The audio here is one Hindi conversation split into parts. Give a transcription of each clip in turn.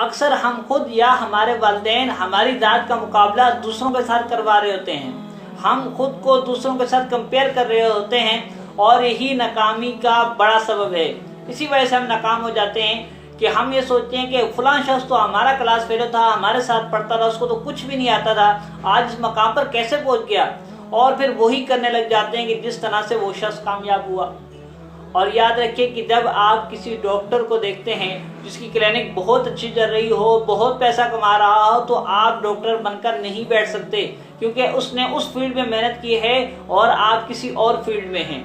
अक्सर हम खुद या हमारे वालिदैन हमारी ज़ात का मुकाबला दूसरों के साथ करवा रहे होते हैं। हम खुद को दूसरों के साथ कंपेयर कर रहे होते हैं और यही नाकामी का बड़ा सबब है। इसी वजह से हम नाकाम हो जाते हैं कि हम ये सोचते हैं कि फलां शख्स तो हमारा क्लास फेलो था, हमारे साथ पढ़ता था, उसको तो कुछ भी नहीं आता था, आज इस मकाम पर कैसे पहुंच गया। और फिर वही करने लग जाते हैं कि जिस तरह से वो शख्स कामयाब हुआ। और याद रखिए कि जब आप किसी डॉक्टर को देखते हैं जिसकी क्लिनिक बहुत अच्छी चल रही हो, बहुत पैसा कमा रहा हो, तो आप डॉक्टर बनकर नहीं बैठ सकते, क्योंकि उसने उस फील्ड में मेहनत की है और आप किसी और फील्ड में हैं।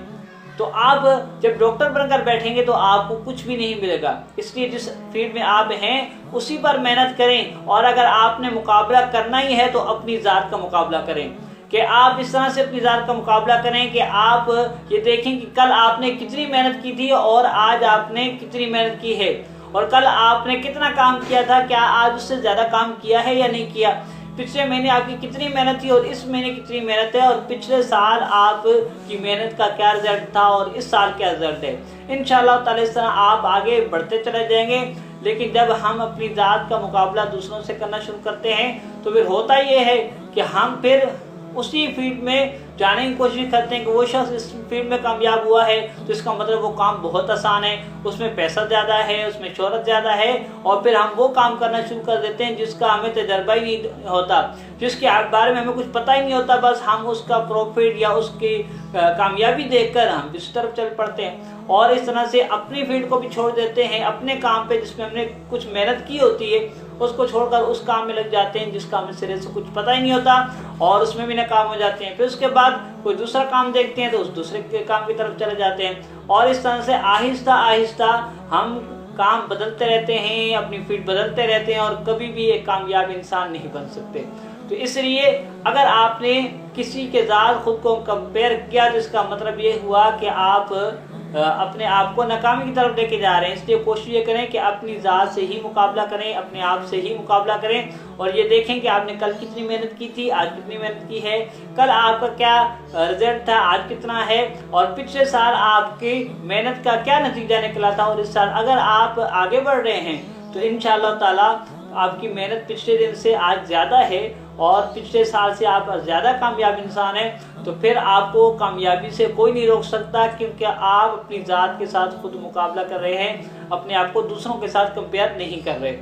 तो आप जब डॉक्टर बनकर बैठेंगे तो आपको कुछ भी नहीं मिलेगा। इसलिए जिस फील्ड में आप हैं उसी पर मेहनत करें, और अगर आपने मुकाबला करना ही है तो अपनी ज़ात का मुकाबला करें। कि आप इस तरह से अपनी ज़ात का मुकाबला करें कि आप ये देखें कि कल आपने कितनी मेहनत की थी और आज आपने कितनी मेहनत की है, और कल आपने कितना काम किया था, क्या आज उससे ज़्यादा काम किया है या नहीं किया। पिछले महीने आपकी कितनी मेहनत थी और इस महीने कितनी मेहनत है, और पिछले साल आपकी मेहनत का क्या रिजल्ट था और इस साल क्या रिजल्ट है। इंशाअल्लाह ताला इस तरह आप आगे बढ़ते चले जाएंगे। लेकिन जब हम अपनी ज़ात का मुकाबला दूसरों से करना शुरू करते हैं तो फिर होता ये है कि हम फिर उसी फील्ड में जाने की कोशिश करते हैं कि वो शख्स इस फील्ड में कामयाब हुआ है तो इसका मतलब वो काम बहुत आसान है, उसमें पैसा ज़्यादा है, उसमें शोहरत ज़्यादा है, और फिर हम वो काम करना शुरू कर देते हैं जिसका हमें तजर्बा ही नहीं होता, जिसके बारे में हमें कुछ पता ही नहीं होता। बस हम उसका प्रॉफिट या उसकी कामयाबी देखकर हम इस तरफ चल पड़ते हैं और इस तरह से अपनी फील्ड को भी छोड़ देते हैं। अपने काम पे जिसमें हमने कुछ मेहनत की होती है उसको छोड़कर उस काम में लग जाते हैं जिसका हमें सिरे से कुछ पता ही नहीं होता और उसमें भी नाकाम हो जाते हैं। फिर उसके बाद कोई दूसरा काम देखते हैं तो उस दूसरे के काम की तरफ चले जाते हैं, और इस तरह से आहिस्ता आहिस्ता हम काम बदलते रहते हैं, अपनी फील्ड बदलते रहते हैं और कभी भी एक कामयाब इंसान नहीं बन सकते। तो इसलिए अगर आपने किसी के साथ खुद को कंपेयर किया तो इसका मतलब ये हुआ कि आप अपने आप को नाकामी की तरफ लेके जा रहे हैं। इसलिए कोशिश ये करें कि अपनी ज़ात से ही मुकाबला करें, अपने आप से ही मुकाबला करें और ये देखें कि आपने कल कितनी मेहनत की थी, आज कितनी मेहनत की है, कल आपका क्या रिजल्ट था, आज कितना है, और पिछले साल आपकी मेहनत का क्या नतीजा निकला था, और इस साल अगर आप आगे बढ़ रहे हैं तो इंशाअल्लाह ताला आपकी मेहनत पिछले दिन से आज ज़्यादा है और पिछले साल से आप ज़्यादा कामयाब इंसान हैं, तो फिर आपको कामयाबी से कोई नहीं रोक सकता, क्योंकि आप अपनी ज़ात के साथ खुद मुकाबला कर रहे हैं, अपने आप को दूसरों के साथ कंपेयर नहीं कर रहे।